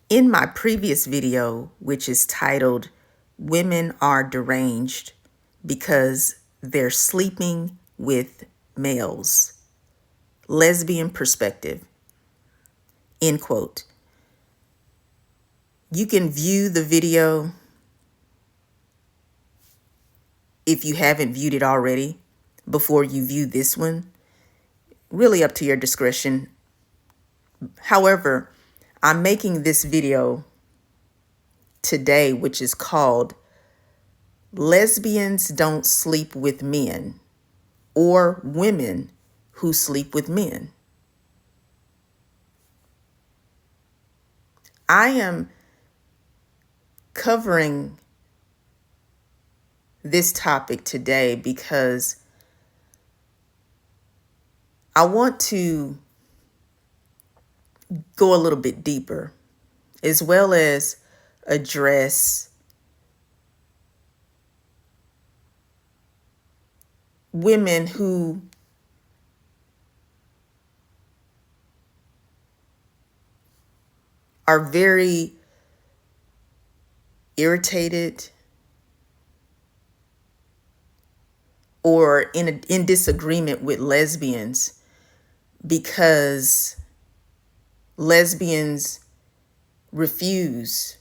In my previous video, which is titled, Women Are Deranged Because They're Sleeping with Males, Lesbian Perspective, end quote. You can view the video if you haven't viewed it already before you view this one. Really up to your discretion. However, I'm making this video today, which is called Lesbians Don't Sleep with Men, or Women Who Sleep with Men. I am covering this topic today because I want to go a little bit deeper, as well as address women who are very irritated or in disagreement with lesbians because lesbians refuse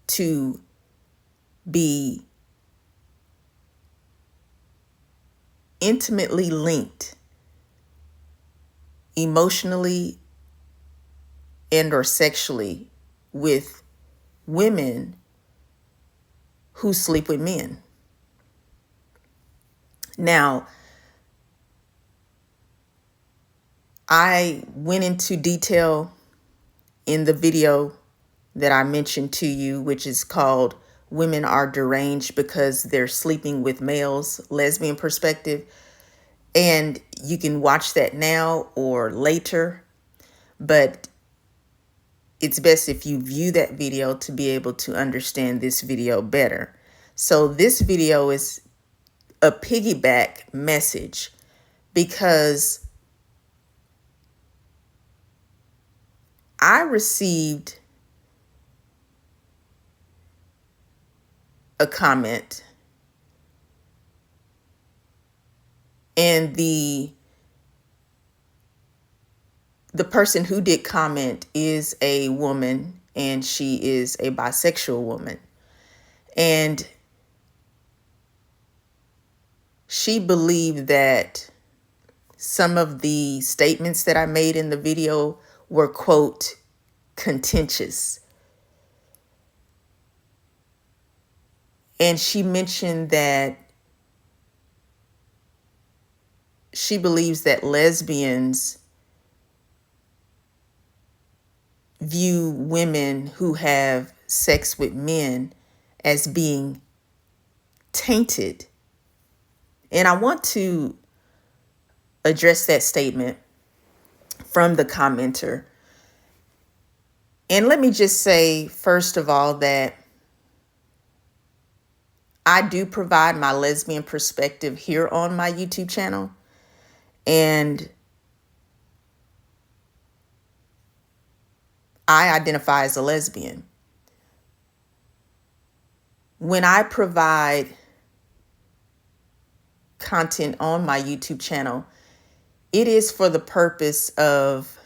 to be intimately linked emotionally and or sexually with women who sleep with men. Now, I went into detail in the video that I mentioned to you, which is called Women Are Deranged Because They're Sleeping with Males, Lesbian Perspective. And you can watch that now or later, but it's best if you view that video to be able to understand this video better. So this video is a piggyback message because I received a comment, and the person who did comment is a woman, and she is a bisexual woman. And she believed that some of the statements that I made in the video were, quote, contentious. And she mentioned that she believes that lesbians view women who have sex with men as being tainted. And I want to address that statement from the commenter. And let me just say, first of all, that I do provide my lesbian perspective here on my YouTube channel. And I identify as a lesbian. When I provide content on my YouTube channel, it is for the purpose of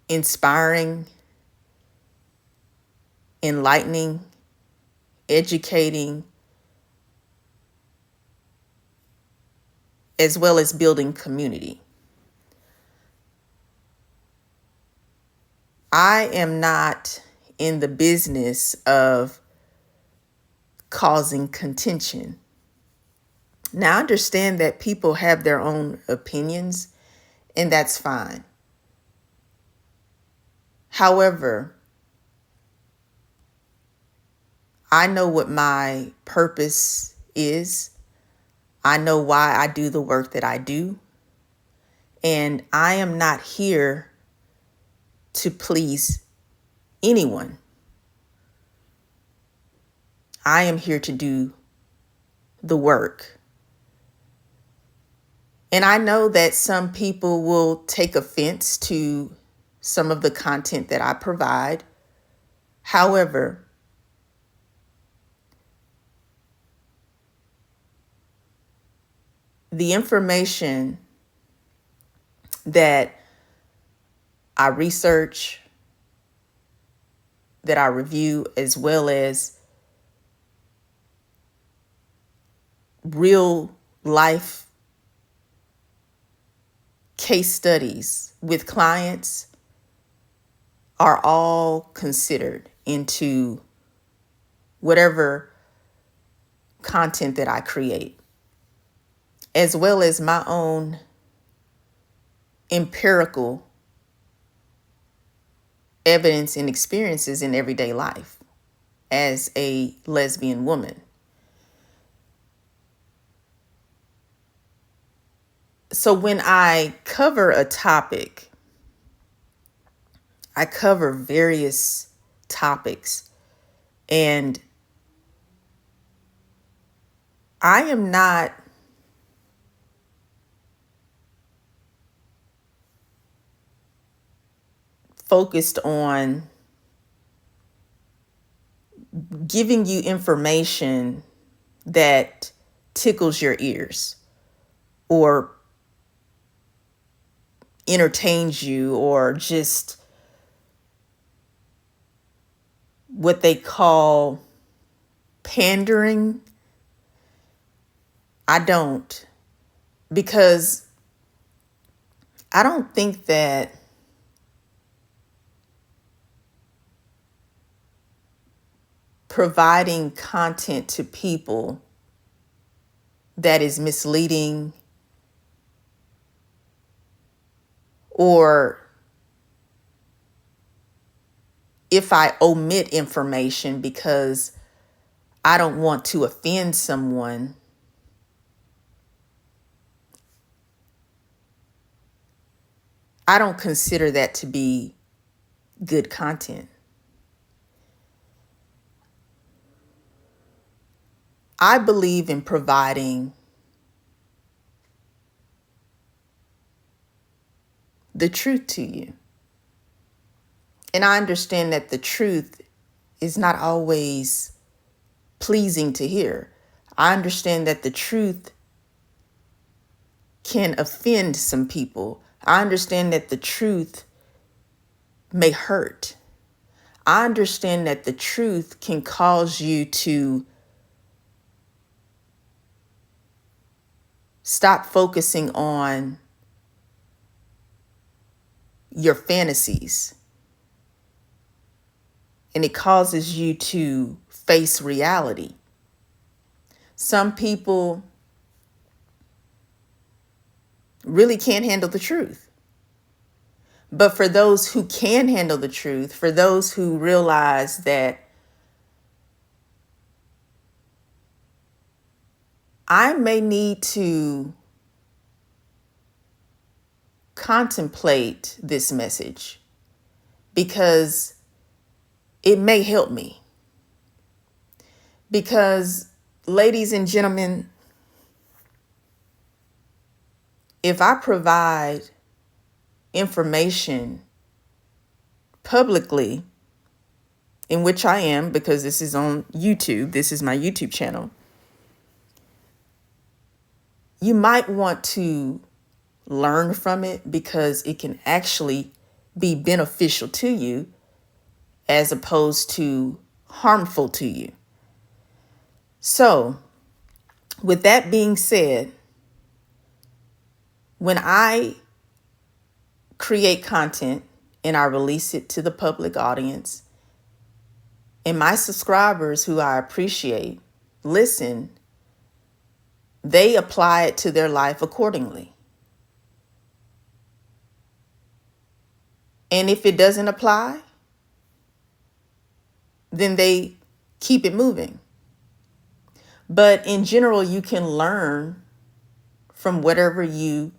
inspiring, enlightening, educating, as well as building community. I am not in the business of causing contention. Now, I understand that people have their own opinions, and that's fine. However, I know what my purpose is. I know why I do the work that I do. And I am not here to please anyone. I am here to do the work. And I know that some people will take offense to some of the content that I provide. However, the information that I research, that I review, as well as real life case studies with clients, are all considered into whatever content that I create, as well as my own empirical evidence and experiences in everyday life as a lesbian woman. So when I cover a topic, I cover various topics, and I am not focused on giving you information that tickles your ears or entertains you, or just what they call pandering. I don't, because I don't think that providing content to people that is misleading, or if I omit information because I don't want to offend someone, I don't consider that to be good content. I believe in providing the truth to you. And I understand that the truth is not always pleasing to hear. I understand that the truth can offend some people. I understand that the truth may hurt. I understand that the truth can cause you to stop focusing on your fantasies, and it causes you to face reality. Some people really can't handle the truth. But for those who can handle the truth, for those who realize that I may need to contemplate this message because it may help me. Because, ladies and gentlemen, if I provide information publicly, in which I am, because this is on YouTube, this is my YouTube channel, you might want to learn from it because it can actually be beneficial to you as opposed to harmful to you. So, with that being said, when I create content and I release it to the public audience, and my subscribers, who I appreciate, listen, they apply it to their life accordingly. And if it doesn't apply, then they keep it moving. But in general, you can learn from whatever you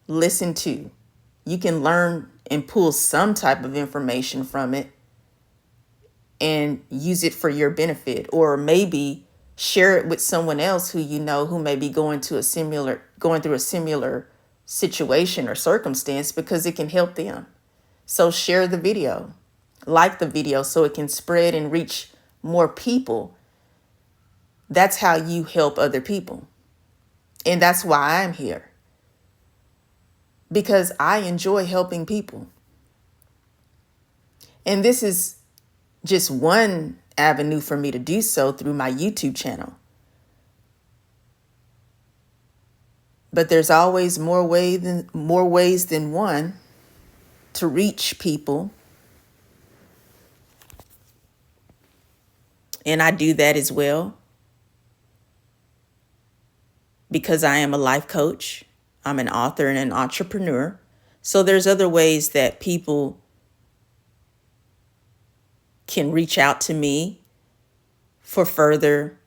listen to. You can learn and pull some type of information from it and use it for your benefit. Or maybe Share it with someone else who you know who may be going through a similar situation or circumstance, because it can help them. So share the video, like the video, so it can spread and reach more people. That's how you help other people. And that's why I'm here, because I enjoy helping people. And this is just one avenue for me to do so, through my YouTube channel. But there's always more ways than one to reach people. And I do that as well, because I am a life coach. I'm an author and an entrepreneur. So there's other ways that people can reach out to me for further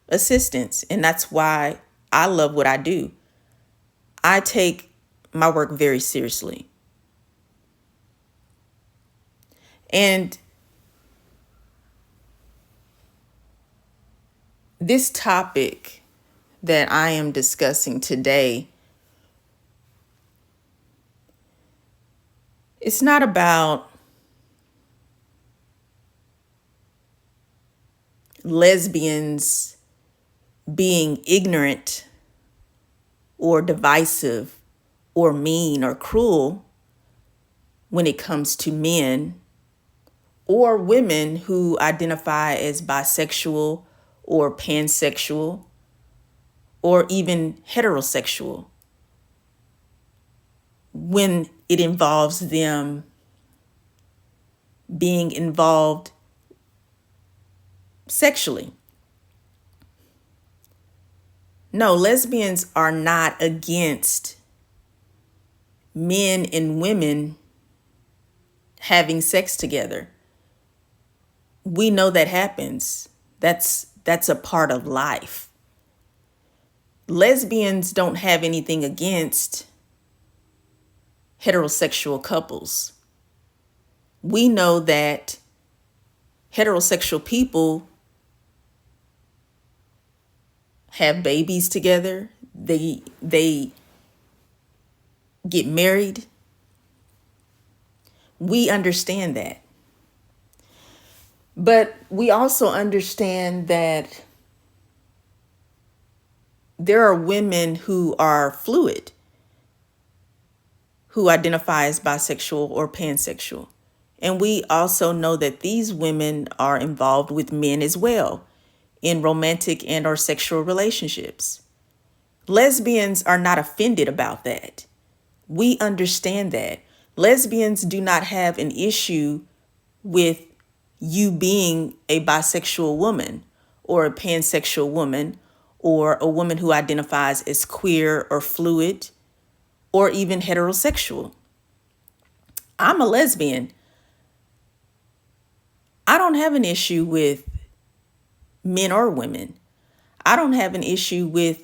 assistance. And that's why I love what I do. I take my work very seriously. And this topic that I am discussing today, it's not about lesbians being ignorant or divisive or mean or cruel when it comes to men or women who identify as bisexual or pansexual or even heterosexual, when it involves them being involved sexually. No, lesbians are not against men and women having sex together. We know that happens. That's a part of life. Lesbians don't have anything against heterosexual couples. We know that heterosexual people have babies together. They get married. We understand that. But we also understand that there are women who are fluid, who identify as bisexual or pansexual. And we also know that these women are involved with men as well in romantic and or sexual relationships. Lesbians are not offended about that. We understand that. Lesbians do not have an issue with you being a bisexual woman or a pansexual woman or a woman who identifies as queer or fluid or even heterosexual. I'm a lesbian. I don't have an issue with men or women. I don't have an issue with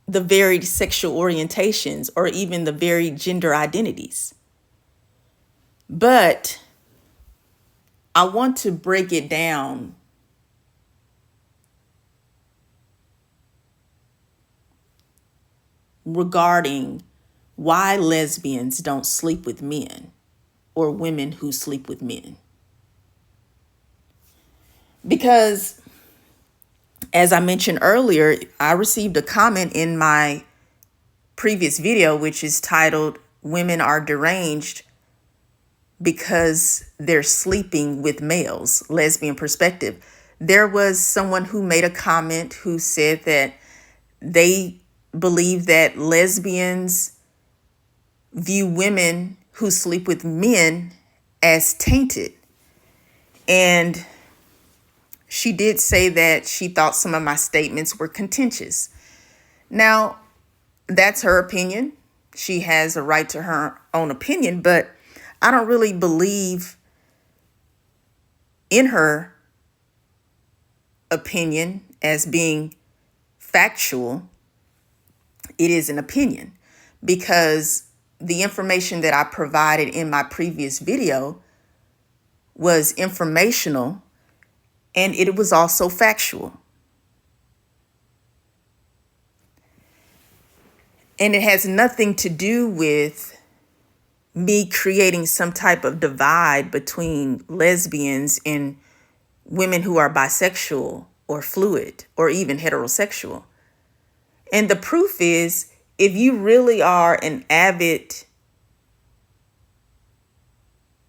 the varied sexual orientations or even the varied gender identities. But I want to break it down regarding why lesbians don't sleep with men or women who sleep with men. Because, as I mentioned earlier, I received a comment in my previous video, which is titled, "Women Are Deranged Because They're Sleeping with Males, Lesbian Perspective." There was someone who made a comment who said that they believe that lesbians view women who sleep with men as tainted. And she did say that she thought some of my statements were contentious. Now, that's her opinion. She has a right to her own opinion, but I don't really believe in her opinion as being factual. It is an opinion, because the information that I provided in my previous video was informational And it was also factual. And it has nothing to do with me creating some type of divide between lesbians and women who are bisexual or fluid or even heterosexual. And the proof is, if you really are an avid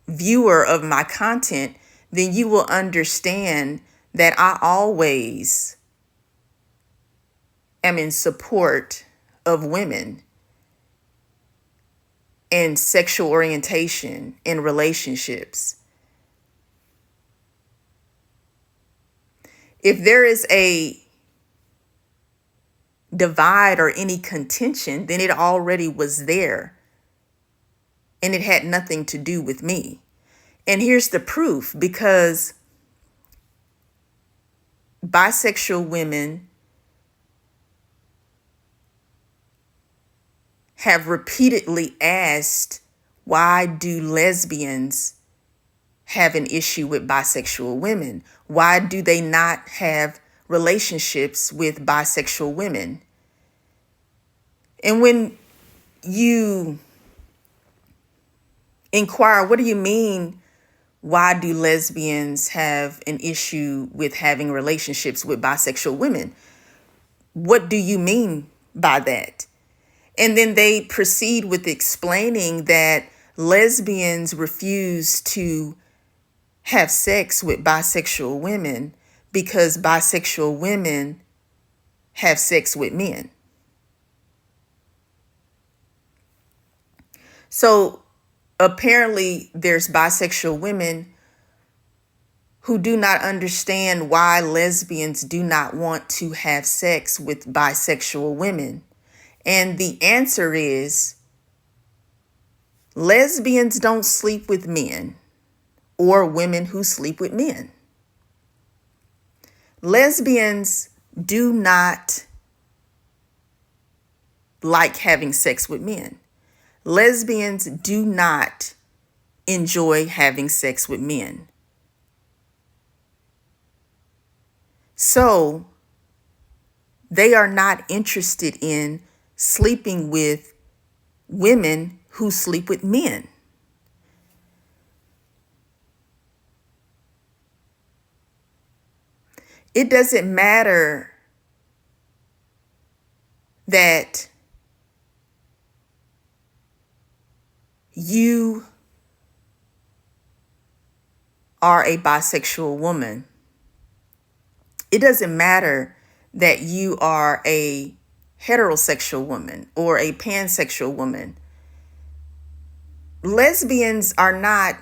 viewer of my content, then you will understand that I always am in support of women and sexual orientation in relationships. If there is a divide or any contention, then it already was there and it had nothing to do with me. And here's the proof, because bisexual women have repeatedly asked, why do lesbians have an issue with bisexual women? Why do they not have relationships with bisexual women? And when you inquire, what do you mean? Why do lesbians have an issue with having relationships with bisexual women? What do you mean by that? And then they proceed with explaining that lesbians refuse to have sex with bisexual women because bisexual women have sex with men. So apparently there's bisexual women who do not understand why lesbians do not want to have sex with bisexual women. And the answer is, lesbians don't sleep with men or women who sleep with men. Lesbians do not like having sex with men. Lesbians do not enjoy having sex with men. So they are not interested in sleeping with women who sleep with men. It doesn't matter that you are a bisexual woman. It doesn't matter that you are a heterosexual woman or a pansexual woman. Lesbians are not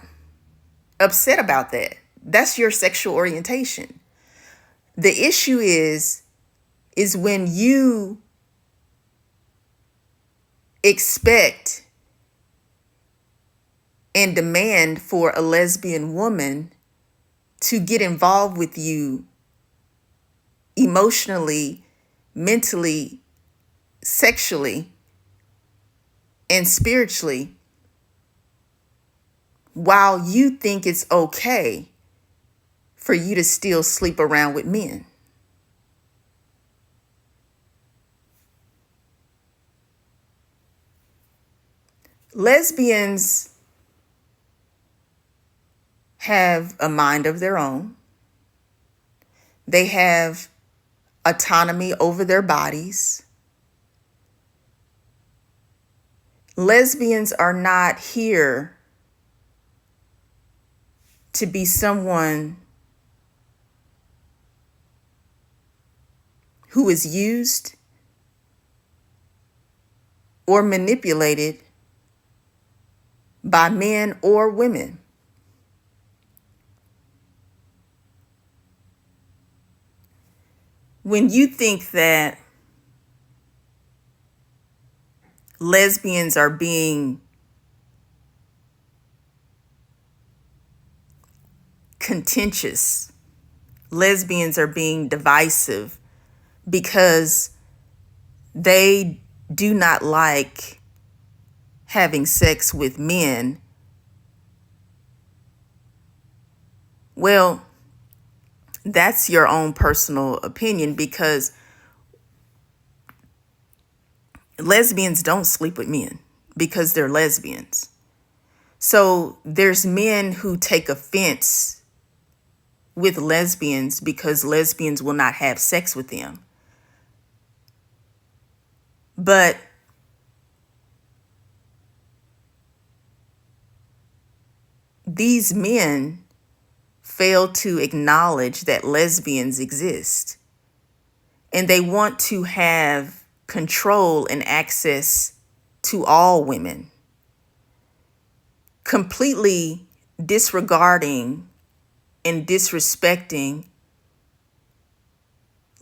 upset about that. That's your sexual orientation. The issue is when you expect and demand for a lesbian woman to get involved with you emotionally, mentally, sexually, and spiritually, while you think it's okay for you to still sleep around with men. Lesbians have a mind of their own. They have autonomy over their bodies. Lesbians are not here to be someone who is used or manipulated by men or women. When you think that lesbians are being contentious, lesbians are being divisive because they do not like having sex with men, well, that's your own personal opinion, because lesbians don't sleep with men because they're lesbians. So there's men who take offense with lesbians because lesbians will not have sex with them. But these men fail to acknowledge that lesbians exist. And they want to have control and access to all women, completely disregarding and disrespecting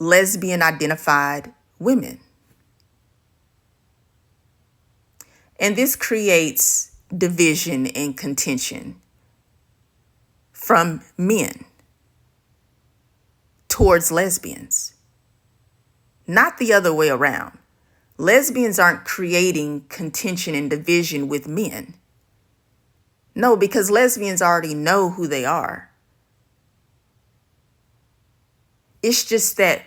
lesbian identified women. And this creates division and contention from men towards lesbians, not the other way around. Lesbians aren't creating contention and division with men. No, because lesbians already know who they are. It's just that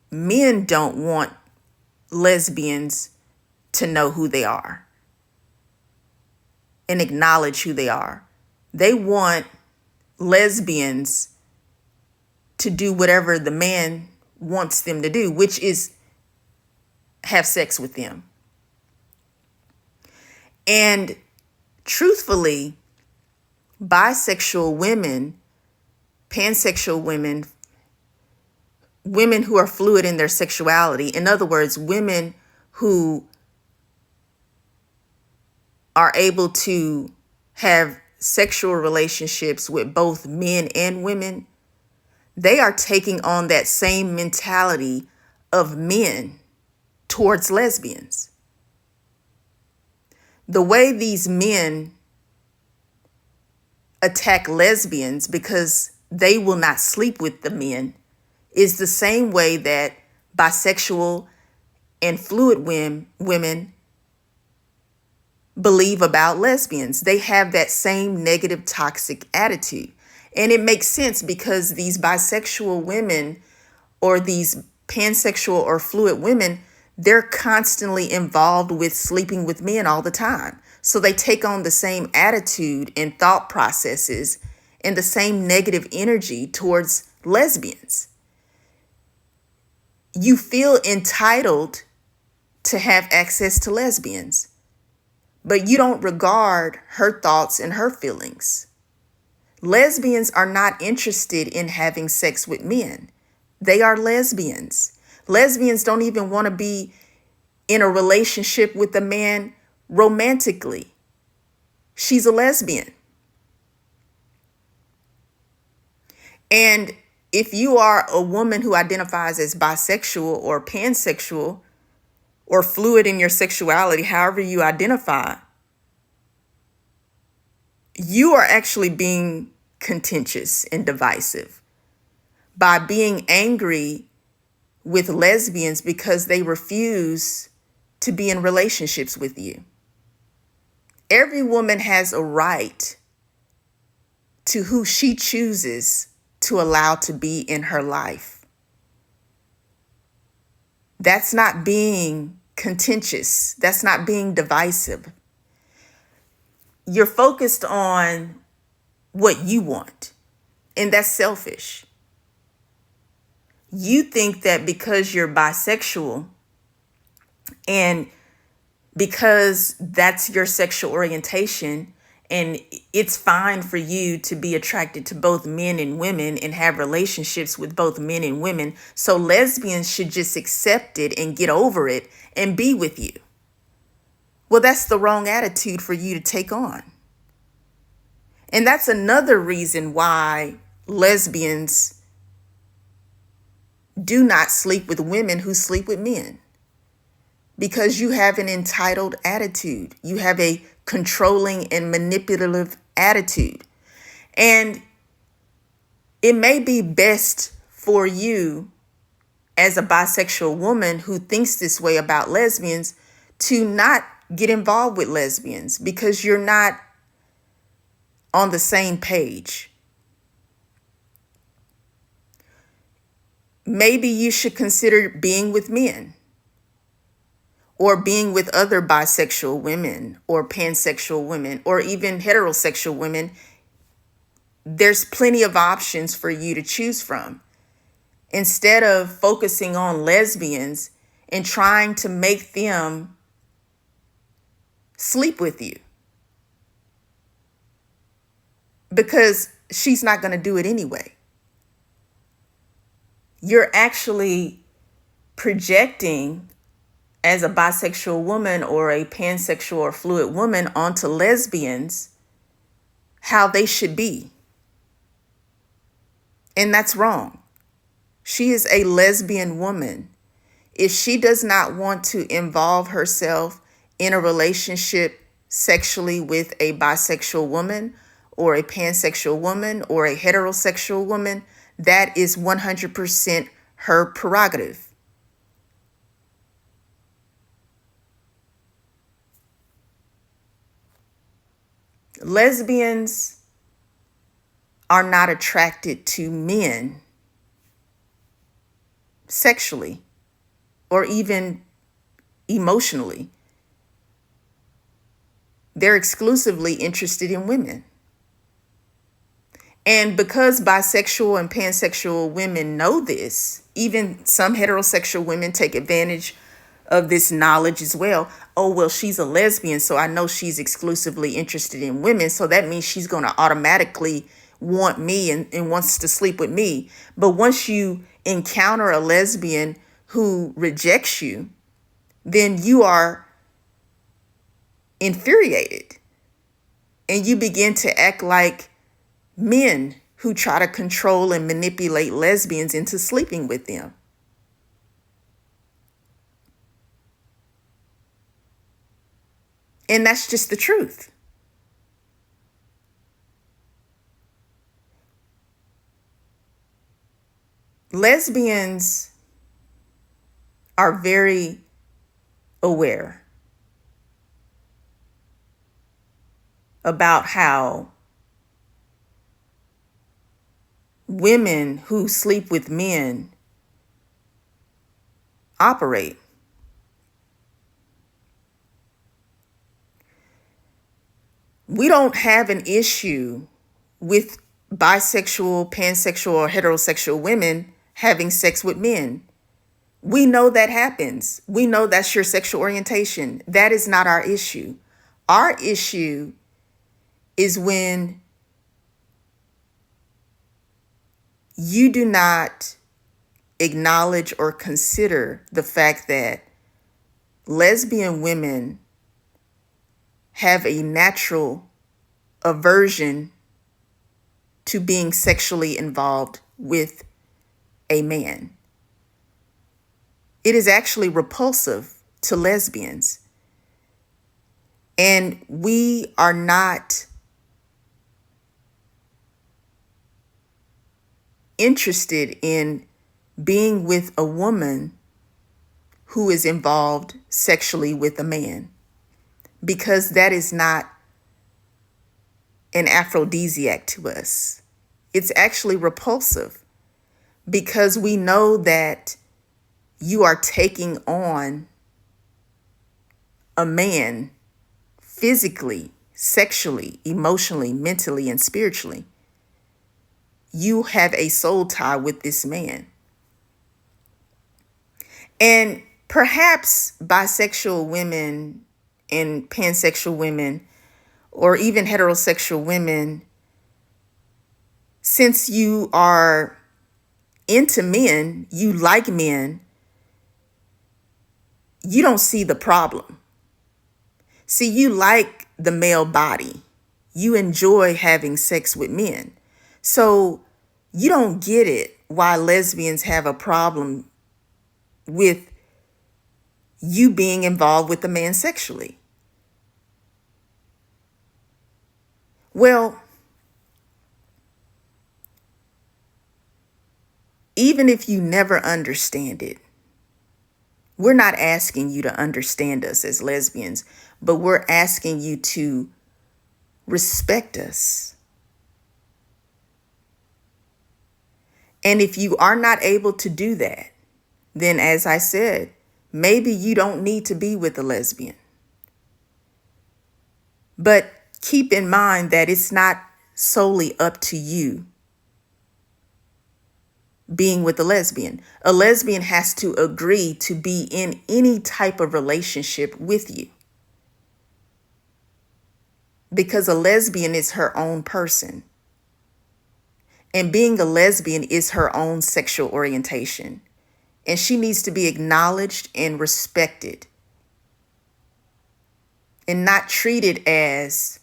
men don't want lesbians to know who they are and acknowledge who they are. They want lesbians to do whatever the man wants them to do, which is have sex with them. And truthfully, bisexual women, pansexual women, women who are fluid in their sexuality, in other words, women who are able to have sexual relationships with both men and women, they are taking on that same mentality of men towards lesbians. The way these men attack lesbians because they will not sleep with the men is the same way that bisexual and fluid women believe about lesbians. They have that same negative, toxic attitude. And it makes sense because these bisexual women or these pansexual or fluid women, they're constantly involved with sleeping with men all the time. So they take on the same attitude and thought processes and the same negative energy towards lesbians. You feel entitled to have access to lesbians, but you don't regard her thoughts and her feelings. Lesbians are not interested in having sex with men. They are lesbians. Lesbians don't even want to be in a relationship with a man romantically. She's a lesbian. And if you are a woman who identifies as bisexual or pansexual or fluid in your sexuality, however you identify, you are actually being contentious and divisive by being angry with lesbians because they refuse to be in relationships with you. Every woman has a right to who she chooses to allow to be in her life. That's not being contentious. That's not being divisive. You're focused on what you want, and that's selfish. You think that because you're bisexual and because that's your sexual orientation, and it's fine for you to be attracted to both men and women and have relationships with both men and women, so lesbians should just accept it and get over it and be with you. Well, that's the wrong attitude for you to take on. And that's another reason why lesbians do not sleep with women who sleep with men. Because you have an entitled attitude. You have a controlling and manipulative attitude. And it may be best for you as a bisexual woman who thinks this way about lesbians to not get involved with lesbians because you're not on the same page. maybe you should consider being with men or being with other bisexual women or pansexual women or even heterosexual women. There's plenty of options for you to choose from. Instead of focusing on lesbians and trying to make them sleep with you, because she's not going to do it anyway. You're actually projecting as a bisexual woman or a pansexual or fluid woman onto lesbians how they should be. And that's wrong. She is a lesbian woman. If she does not want to involve herself in a relationship sexually with a bisexual woman or a pansexual woman or a heterosexual woman, that is 100% her prerogative. Lesbians are not attracted to men sexually or even emotionally. They're exclusively interested in women. And because bisexual and pansexual women know this, even some heterosexual women take advantage of this knowledge as well. Oh, well, she's a lesbian, so I know she's exclusively interested in women. So that means she's going to automatically want me and wants to sleep with me. But once you encounter a lesbian who rejects you, then you are infuriated and you begin to act like men who try to control and manipulate lesbians into sleeping with them. And that's just the truth. Lesbians are very aware about how women who sleep with men operate. We don't have an issue with bisexual, pansexual, or heterosexual women having sex with men. We know that happens. We know that's your sexual orientation. That is not our issue. Our issue is when you do not acknowledge or consider the fact that lesbian women have a natural aversion to being sexually involved with a man. It is actually repulsive to lesbians. And we are not interested in being with a woman who is involved sexually with a man, because that is not an aphrodisiac to us. It's actually repulsive because we know that you are taking on a man physically, sexually, emotionally, mentally, and spiritually. You have a soul tie with this man. And perhaps bisexual women and pansexual women, or even heterosexual women, since you are into men, you like men, you don't see the problem. See, you like the male body. You enjoy having sex with men. So you don't get it why lesbians have a problem with you being involved with a man sexually. Well, even if you never understand it, we're not asking you to understand us as lesbians, but we're asking you to respect us And if you are not able to do that, then as I said, maybe you don't need to be with a lesbian. But keep in mind that it's not solely up to you being with a lesbian. A lesbian has to agree to be in any type of relationship with you, because a lesbian is her own person. And being a lesbian is her own sexual orientation. And she needs to be acknowledged and respected and not treated as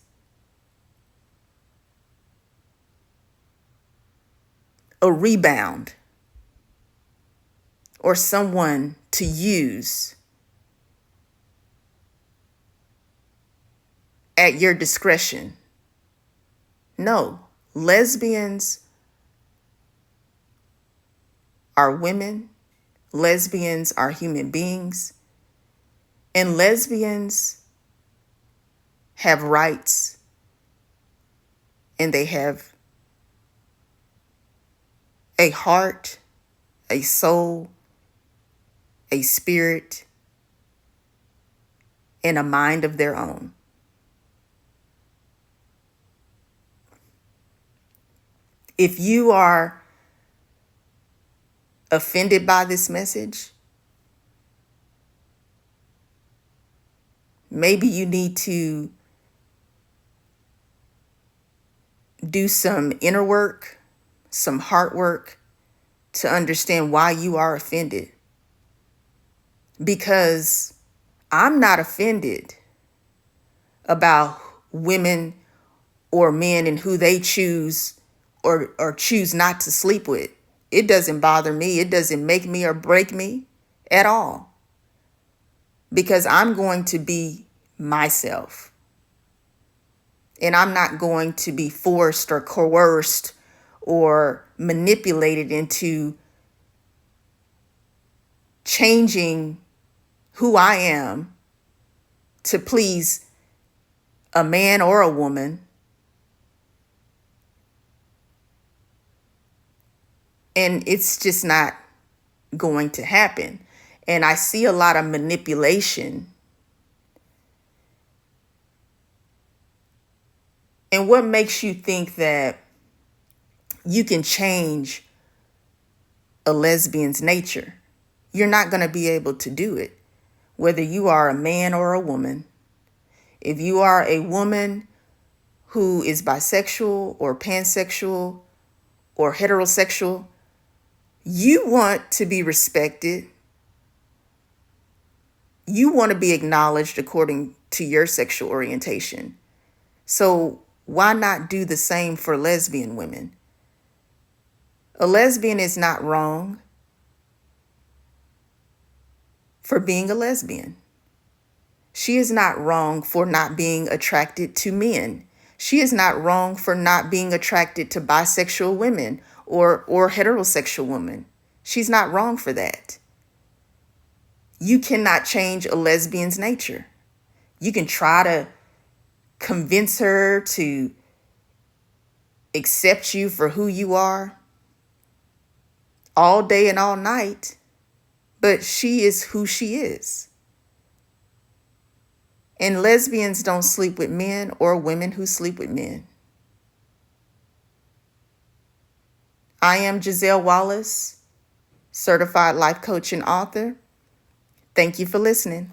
a rebound or someone to use at your discretion. No, lesbians are women, lesbians are human beings, and lesbians have rights, and they have a heart, a soul, a spirit, and a mind of their own. If you are offended by this message, maybe you need to do some inner work, some heart work to understand why you are offended. Because I'm not offended about women or men and who they choose or choose not to sleep with. It doesn't bother me. It doesn't make me or break me at all. Because I'm going to be myself. And I'm not going to be forced or coerced or manipulated into changing who I am to please a man or a woman. And it's just not going to happen. And I see a lot of manipulation. And what makes you think that you can change a lesbian's nature? You're not going to be able to do it, whether you are a man or a woman. If you are a woman who is bisexual or pansexual or heterosexual, you want to be respected. You want to be acknowledged according to your sexual orientation. So why not do the same for lesbian women? A lesbian is not wrong for being a lesbian. She is not wrong for not being attracted to men. She is not wrong for not being attracted to bisexual women or heterosexual women. She's not wrong for that. You cannot change a lesbian's nature. You can try to convince her to accept you for who you are all day and all night, but she is who she is. And lesbians don't sleep with men or women who sleep with men. I am Giselle Wallace, certified life coach and author. Thank you for listening.